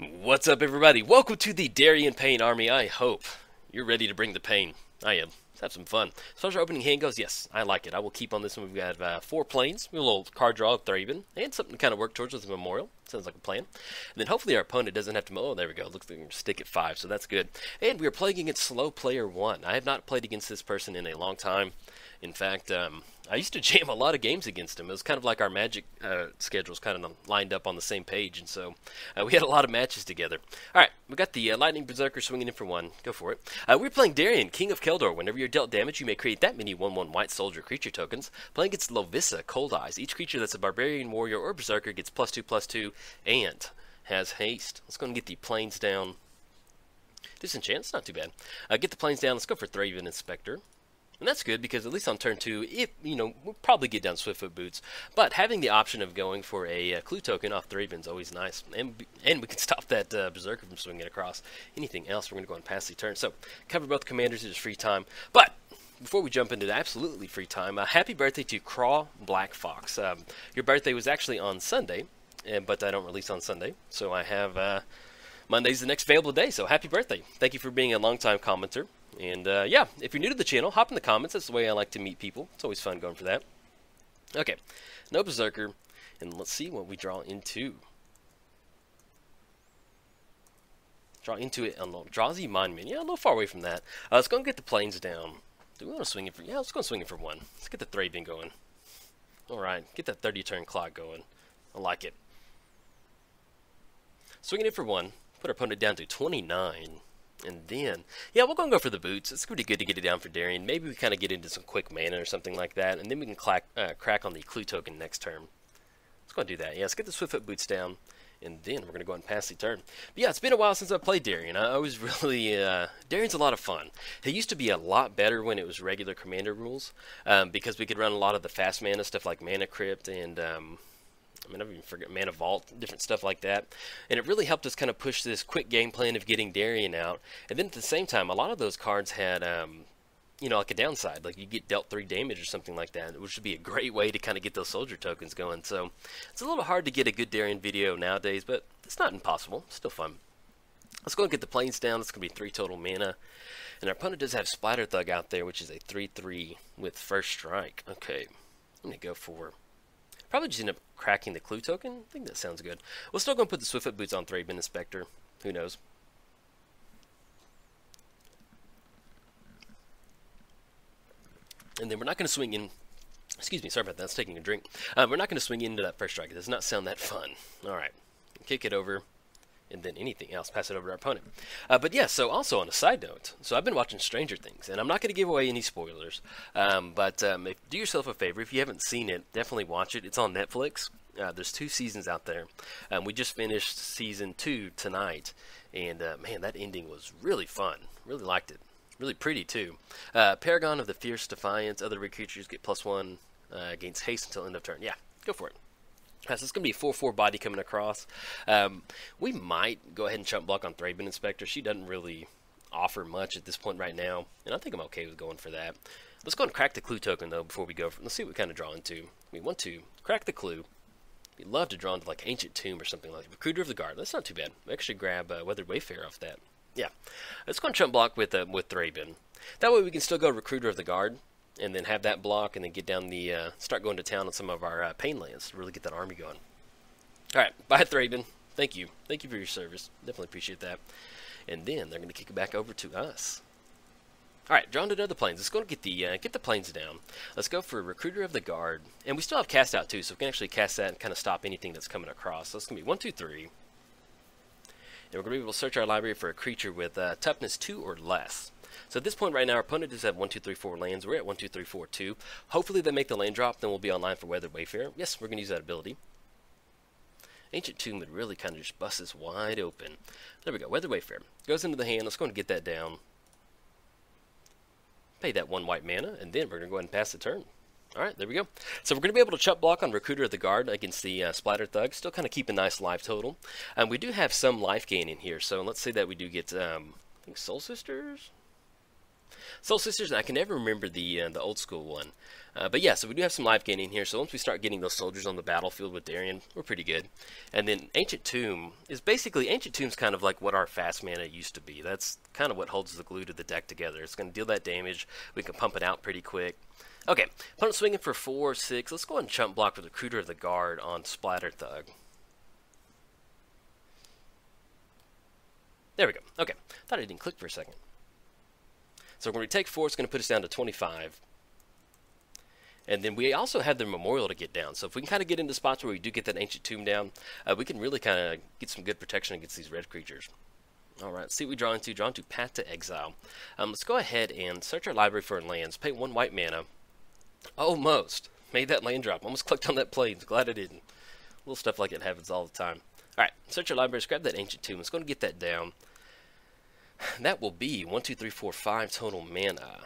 What's up, everybody? Welcome to the Darien Pain Army. I hope you're ready to bring the pain. I am. Let's have some fun. As far as our opening hand goes, yes, I like it. I will keep on this one. We've got 4 planes, a little card draw of Thraben, and something to kind of work towards with a memorial. Sounds like a plan. And then hopefully our opponent doesn't have to. Oh, there we go. Looks like we're stick at 5, so that's good. And we are playing against Slow Player 1. I have not played against this person in a long time. In fact, I used to jam a lot of games against him. It was kind of like our Magic schedules kind of lined up on the same page, and so we had a lot of matches together. All right, we got the Lightning Berserker swinging in for 1. Go for it. We're playing Darien, King of Keldor. Whenever you're dealt damage, you may create that many 1/1 White Soldier creature tokens. Playing against Lovisa Coldeyes. Each creature that's a Barbarian, Warrior, or Berserker gets +2/+2 and has haste. Let's go and get the planes down. Disenchant, it's not too bad. Get the planes down. Let's go for Thraben Inspector. And that's good because at least on turn 2, we'll probably get down Swiftfoot Boots. But having the option of going for a clue token off Thraben is always nice. And we can stop that Berserker from swinging across. Anything else, we're going to go and pass the turn. So, cover both commanders, it is free time. But, before we jump into the absolutely free time, happy birthday to Craw Black Fox. Your birthday was actually on Sunday, but I don't release on Sunday. So I have Monday's the next available day, so happy birthday. Thank you for being a long-time commenter. And yeah, if you're new to the channel, hop in the comments. That's the way I like to meet people. It's always fun going for that. Okay, no Berserker, and let's see what we draw into. Draw into it on the Drazi Monument. Yeah, a little far away from that. Let's go and get the planes down. Do we want to swing it for? Yeah, let's go and swing it for 1. Let's get the Thraben going. All right, get that 30-turn clock going. I like it. Swinging it for 1. Put our opponent down to 29. And then, yeah, we're going to go for the boots. It's pretty good to get it down for Darien. Maybe we kind of get into some quick mana or something like that, and then we can crack on the clue token next turn. Let's go and do that. Yeah, let's get the Swiftfoot Boots down, and then we're going to go and pass the turn. But yeah, it's been a while since I played Darien. I was really, Darien's a lot of fun. It used to be a lot better when it was regular commander rules, because we could run a lot of the fast mana stuff like Mana Crypt and I even forget Mana Vault, different stuff like that. And it really helped us kind of push this quick game plan of getting Darien out. And then at the same time, a lot of those cards had, like a downside. Like you get dealt 3 damage or something like that, which would be a great way to kind of get those soldier tokens going. So it's a little hard to get a good Darien video nowadays, but it's not impossible. It's still fun. Let's go and get the planes down. It's going to be 3 total mana. And our opponent does have Splatter Thug out there, which is a 3/3 with first strike. Okay, I'm going to go for... Probably just end up cracking the clue token. I think that sounds good. We're still going to put the Swiftfoot Boots on Thraben Inspector. Who knows? And then we're not going to swing in... Excuse me, sorry about that. I was taking a drink. We're not going to swing into that first strike. It does not sound that fun. Alright. Kick it over. And then anything else, pass it over to our opponent. But yeah, so also on a side note, so I've been watching Stranger Things, and I'm not going to give away any spoilers, but do yourself a favor, if you haven't seen it, definitely watch it. It's on Netflix. There's 2 seasons out there. We just finished season 2 tonight, and man, that ending was really fun. Really liked it. Really pretty, too. Paragon of the Fierce Defiance, other red creatures get +1 against haste until end of turn. Yeah, go for it. So it's going to be a 4/4 body coming across. We might go ahead and chump block on Thraben Inspector. She doesn't really offer much at this point right now, and I think I'm okay with going for that. Let's go and crack the clue token, though, before we go. Let's see what we kind of draw into. We want to crack the clue. We'd love to draw into, like, Ancient Tomb or something like that. Recruiter of the Guard. That's not too bad. We actually grab Weathered Wayfarer off that. Yeah. Let's go and chump block with Thraben. That way we can still go Recruiter of the Guard, and then have that block, and then get down the, start going to town on some of our pain lands to really get that army going. Alright, bye Thraben. Thank you. Thank you for your service. Definitely appreciate that. And then they're going to kick it back over to us. Alright, drawn to another planes. Let's go and get the planes down. Let's go for Recruiter of the Guard. And we still have Cast Out too, so we can actually cast that and kind of stop anything that's coming across. So it's going to be 1, 2, 3. And we're going to be able to search our library for a creature with toughness 2 or less. So at this point right now, our opponent does have 1, 2, 3, 4 lands. We're at 1, 2, 3, 4, 2. Hopefully they make the land drop, then we'll be online for Weathered Wayfarer. Yes, we're going to use that ability. Ancient Tomb would really kind of just bust this wide open. There we go, Weathered Wayfarer. Goes into the hand. Let's go and get that down. Pay that 1 white mana, and then we're going to go ahead and pass the turn. Alright, there we go. So we're going to be able to chump block on Recruiter of the Guard against the Splatter Thug. Still kind of keep a nice life total. We do have some life gain in here, so let's say that we do get, I think Soul Sisters? Soul Sisters, I can never remember the old school one. But yeah, so we do have some life gain in here, so once we start getting those soldiers on the battlefield with Darien, we're pretty good. And then Ancient Tomb is basically, Ancient Tomb's kind of like what our fast mana used to be. That's kind of what holds the glue to the deck together. It's going to deal that damage, we can pump it out pretty quick. Okay, opponent swinging for 4, 6, let's go ahead and chump block with Recruiter of the Guard on Splatter Thug. There we go, okay, thought it didn't click for a second. So when we take 4, it's going to put us down to 25. And then we also have their Memorial to get down. So if we can kind of get into spots where we do get that Ancient Tomb down, we can really kind of get some good protection against these red creatures. Alright, let's see what we draw into. Draw into Path to Exile. Let's go ahead and search our library for lands. Pay 1 white mana. Almost. Made that land drop. Almost clicked on that Plains. Glad I didn't. Little stuff like it happens all the time. Alright, search our library. Grab that Ancient Tomb. Let's go and get that down. That will be 1, 2, 3, 4, 5 total mana.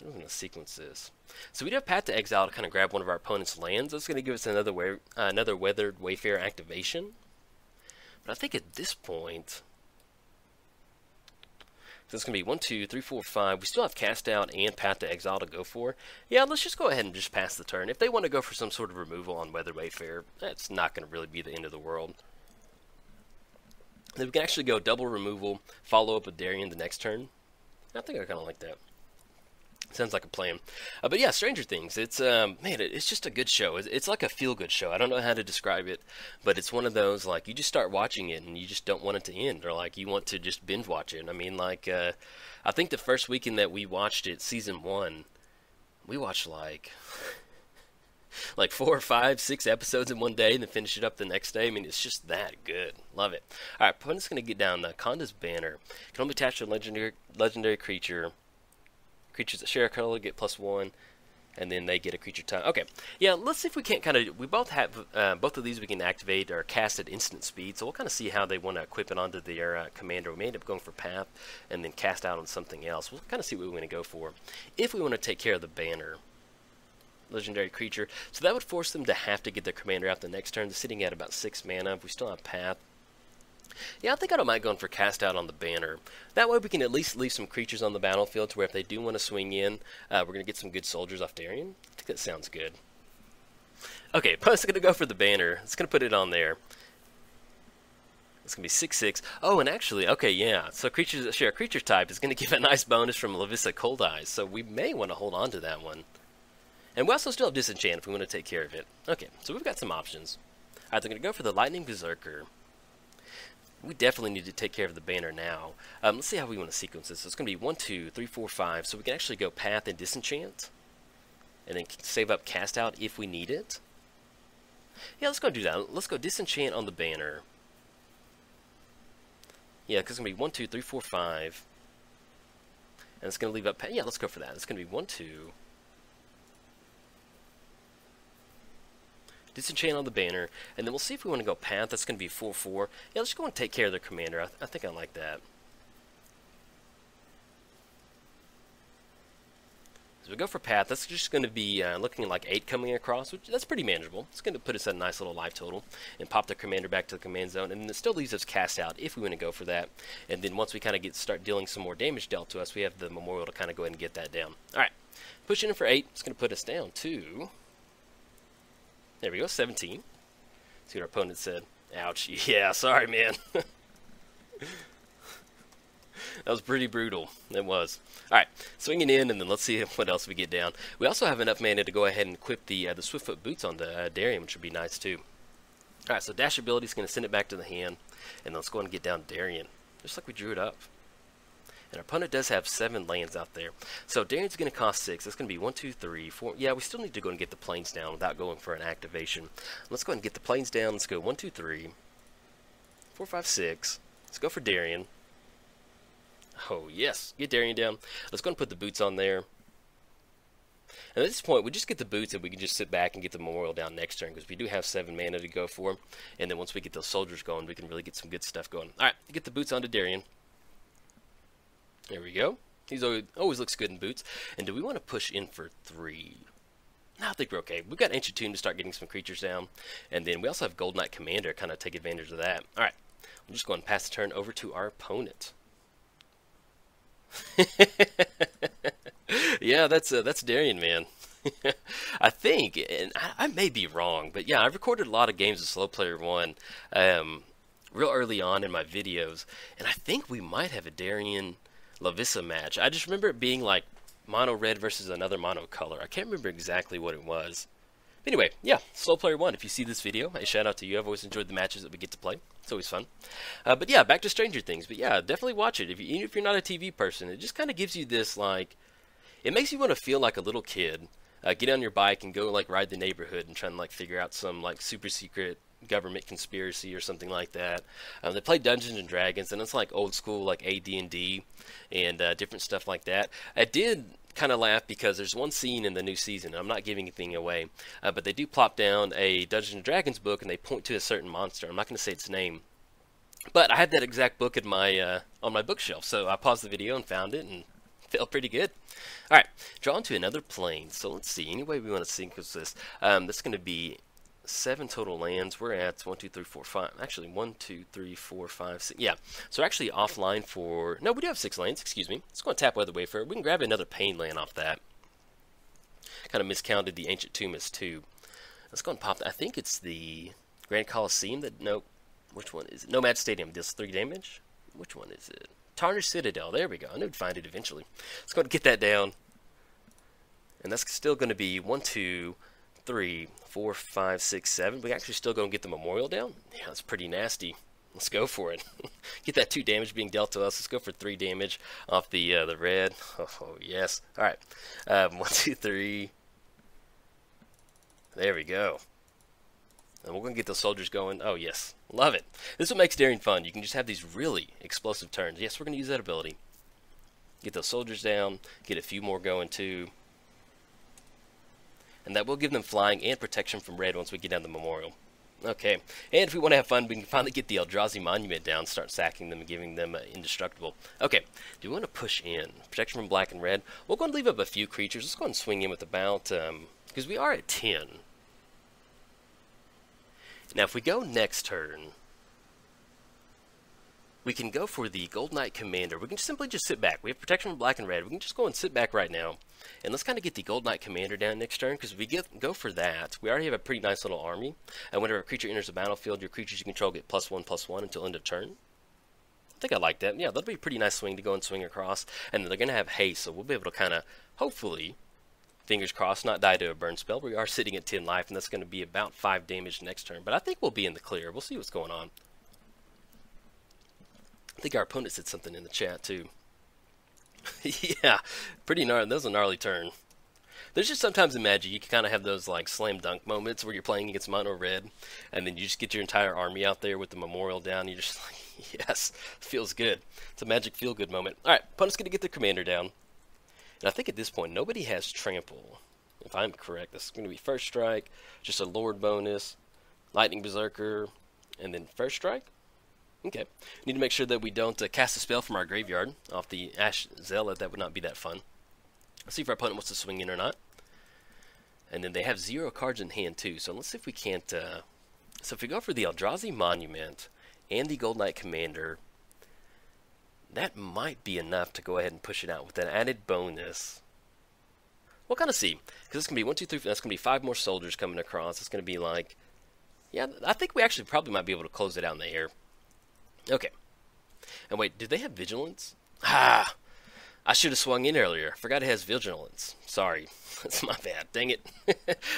I'm going to sequence this. So we do have Path to Exile to kind of grab one of our opponent's lands. That's going to give us another Weathered Wayfarer activation. But I think at this point, so it's going to be 1, 2, 3, 4, 5. We still have Cast Out and Path to Exile to go for. Yeah, let's just go ahead and just pass the turn. If they want to go for some sort of removal on Weathered Wayfarer, that's not going to really be the end of the world. Then we can actually go double removal, follow up with Darien the next turn. I think I kind of like that. Sounds like a plan. But yeah, Stranger Things, it's, man, it's just a good show. It's like a feel-good show. I don't know how to describe it, but it's one of those, like, you just start watching it and you just don't want it to end, or like, you want to just binge watch it. I mean, like, I think the first weekend that we watched it, season 1, we watched like 4 or 5, 6 episodes in one day and then finish it up the next day. I mean, it's just that good. Love it. Alright, opponent's going to get down Conda's Banner. Can only attach to a legendary creature. Creatures that share a color get +1, and then they get a creature time. Okay, yeah, let's see if we can't kind of, we both have, both of these we can activate or cast at instant speed, so we'll kind of see how they want to equip it onto their commander. We may end up going for Path, and then cast out on something else. We'll kind of see what we want to go for. If we want to take care of the banner, legendary creature, so that would force them to have to get their commander out the next turn. They're sitting at about 6 mana. If we still have Path, yeah, I think I don't mind going for Cast Out on the banner. That way we can at least leave some creatures on the battlefield to where if they do want to swing in, we're going to get some good soldiers off Darien. I think that sounds good. Okay, opponent's going to go for the banner. It's going to put it on there. It's going to be 6/6. Oh, and actually, okay, yeah. So creatures that share a creature type is going to give a nice bonus from Lovisa Coldeyes. So we may want to hold on to that one. And we also still have Disenchant if we want to take care of it. Okay, so we've got some options. Alright, they're going to go for the Lightning Berserker. We definitely need to take care of the banner now. Let's see how we want to sequence this. So it's going to be 1, 2, 3, 4, 5. So we can actually go Path and Disenchant. And then save up Cast Out if we need it. Yeah, let's go do that. Let's go Disenchant on the banner. Yeah, because it's going to be 1, 2, 3, 4, 5. And it's going to leave up... Yeah, let's go for that. It's going to be 1, 2... Disenchant on the banner, and then we'll see if we want to go Path. That's going to be 4/4. Yeah, let's go and take care of their commander. I think I like that. So we go for Path. That's just going to be looking like 8 coming across, which that's pretty manageable. It's going to put us at a nice little life total and pop the commander back to the command zone, and then it still leaves us Cast Out if we want to go for that. And then once we kind of start dealing some more damage dealt to us, we have the Memorial to kind of go ahead and get that down. All right, pushing in for 8. It's going to put us down to... There we go, 17. See what our opponent said. Ouch. Yeah, sorry, man. That was pretty brutal. It was. Alright, swinging in, and then let's see what else we get down. We also have enough mana to go ahead and equip the Swiftfoot Boots on the Darien, which would be nice, too. Alright, so Dash ability is going to send it back to the hand, and let's go ahead and get down Darien, just like we drew it up. And our opponent does have 7 lands out there. So Darien's going to cost 6. That's going to be 1, 2, 3, 4. Yeah, we still need to go and get the Plains down without going for an activation. Let's go ahead and get the Plains down. Let's go 1, 2, 3, 4, 5, 6. Let's go for Darien. Oh, yes. Get Darien down. Let's go and put the boots on there. And at this point, we just get the boots and we can just sit back and get the Memorial down next turn because we do have 7 mana to go for. And then once we get those soldiers going, we can really get some good stuff going. Alright, get the boots onto Darien. There we go. He's always looks good in boots. And do we want to push in for 3? No, I think we're okay. We've got Ancient Tomb to start getting some creatures down. And then we also have Gold Knight Commander to kind of take advantage of that. Alright. We'll just go and pass the turn over to our opponent. Yeah, that's Darien, man. I think, and I may be wrong, but yeah, I've recorded a lot of games of Slow Player 1 um, real early on in my videos, and I think we might have a Darien Lovisa match. I just remember it being like mono red versus another mono color. I can't remember exactly what it was. But anyway, yeah, Slow Player 1, if you see this video, a shout out to you. I've always enjoyed the matches that we get to play. It's always fun. But yeah, back to Stranger Things. But yeah, definitely watch it. Even if you're not a TV person, it just kind of gives you this, like, it makes you want to feel like a little kid. Get on your bike and go like ride the neighborhood and try and like figure out some like super secret government conspiracy or something like that. They play Dungeons and Dragons, and it's like old school like AD&D and different stuff like that. I did kind of laugh because there's one scene in the new season, and I'm not giving anything away, but they do plop down a Dungeons and Dragons book and they point to a certain monster. I'm not going to say its name, but I had that exact book in my on my bookshelf, so I paused the video and found it and felt pretty good. All right, draw into another plane. So let's see. Any way we want to sequence this? That's going to be 7 total lands. We're at 1, 2, 3, 4, 5. Actually, 1, 2, 3, 4, 5, 6. Yeah. So we're actually offline for. No, we do have 6 lands. Excuse me. Let's go and tap Weather Wayfarer. We can grab another pain land off that. Kind of miscounted the Ancient Tomb as 2. Let's go and pop. I think it's the Grand Coliseum. That no. Which one is it? Nomad Stadium. Deals 3 damage. Which one is it? Tarnished Citadel. There we go. I knew we'd find it eventually. Let's go and get that down. And that's still going to be 1, 2, 3, 4, 5, 6, 7. We're actually still going to get the memorial down. Yeah, that's pretty nasty. Let's go for it. Get that 2 damage being dealt to us. Let's go for 3 damage off the red. Oh, yes. All right. 1, 2, 3. There we go. And we're going to get those soldiers going. Oh, yes. Love it. This is what makes Darien fun. You can just have these really explosive turns. Yes, we're going to use that ability. Get those soldiers down. Get a few more going, too. And that will give them flying and protection from red once we get down the memorial. Okay. And if we want to have fun, we can finally get the Eldrazi Monument down, start sacking them and giving them indestructible. Okay. Do we want to push in? Protection from black and red. We're going to leave up a few creatures. Let's go ahead and swing in with about, because we are at 10. Now, if we go next turn, we can go for the Gold Knight Commander. We can simply just sit back. We have protection from black and red. We can just go and sit back right now. And let's kind of get the Gold Knight Commander down next turn, because if we go for that, we already have a pretty nice little army. And whenever a creature enters the battlefield, your creatures you control get +1/+1 until end of turn. I think I like that. Yeah, that'll be a pretty nice swing to go and swing across. And they're going to have haste, so we'll be able to kind of, hopefully, fingers crossed, not die to a burn spell. We are sitting at 10 life, and that's going to be about 5 damage next turn. But I think we'll be in the clear. We'll see what's going on. I think our opponent said something in the chat, too. Yeah, pretty gnarly. That was a gnarly turn. There's just sometimes in Magic, you can kind of have those, like, slam dunk moments where you're playing against mono red, and then you just get your entire army out there with the memorial down. You're just like, yes, feels good. It's a Magic feel-good moment. All right, opponent's going to get the commander down. And I think at this point, nobody has trample. If I'm correct, this is going to be first strike, just a Lord bonus, Lightning Berserker, and then first strike. Okay. Need to make sure that we don't cast a spell from our graveyard off the Ash Zealot. That would not be that fun. Let's see if our opponent wants to swing in or not. And then they have 0 cards in hand too. So let's see if we can't. So if we go for the Eldrazi Monument and the Gold Knight Commander, that might be enough to go ahead and push it out with an added bonus. We'll kind of see, because it's going to be 1, 2, 3. That's going to be 5 more soldiers coming across. It's going to be like, yeah, I think we actually probably might be able to close it out in the air. Okay. And wait, did they have Vigilance? Ah, I should have swung in earlier. Forgot it has Vigilance. Sorry. That's my bad. Dang it.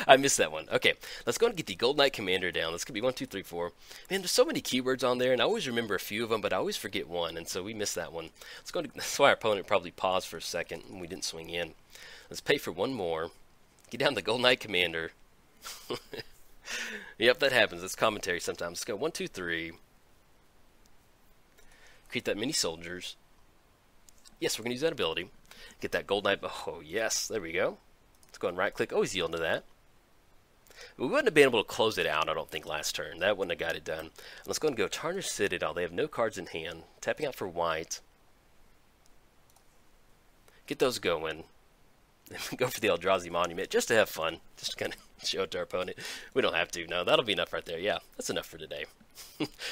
I missed that one. Okay, let's go and get the Gold Knight Commander down. This could be 1, 2, 3, 4. Man, there's so many keywords on there, and I always remember a few of them, but I always forget one, and so we missed that one. Let's go. That's why our opponent probably paused for a second, and we didn't swing in. Let's pay for one more. Get down the Gold Knight Commander. Yep, that happens. It's commentary sometimes. Let's go 1, 2, 3. Create that many soldiers. Yes, we're going to use that ability. Get that Gold Knight. Oh, yes. There we go. Let's go and right-click. Always yield to that. We wouldn't have been able to close it out, I don't think, last turn. That wouldn't have got it done. Let's go and go Tarnished Citadel. They have no cards in hand. Tapping out for white. Get those going. Then we go for the Eldrazi Monument just to have fun. Just to kind of show it to our opponent. We don't have to. No, that'll be enough right there. Yeah, that's enough for today.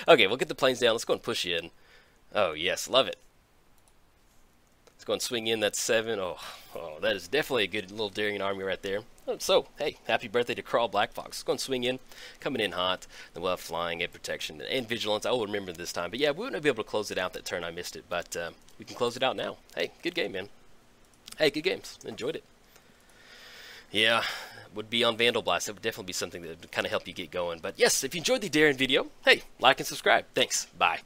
Okay, we'll get the planes down. Let's go and push in. Oh, yes. Love it. Let's go and swing in that 7. Oh, that is definitely a good little Darien army right there. So, hey, happy birthday to Crawl Black Fox. Let's go and swing in, coming in hot. Then we'll have flying and protection and vigilance. I will remember this time. But yeah, we wouldn't be able to close it out that turn. I missed it, but we can close it out now. Hey, good game, man. Hey, good games. Enjoyed it. Yeah, would be on Vandal Blast. That would definitely be something that would kind of help you get going. But yes, if you enjoyed the Darien video, hey, like and subscribe. Thanks. Bye.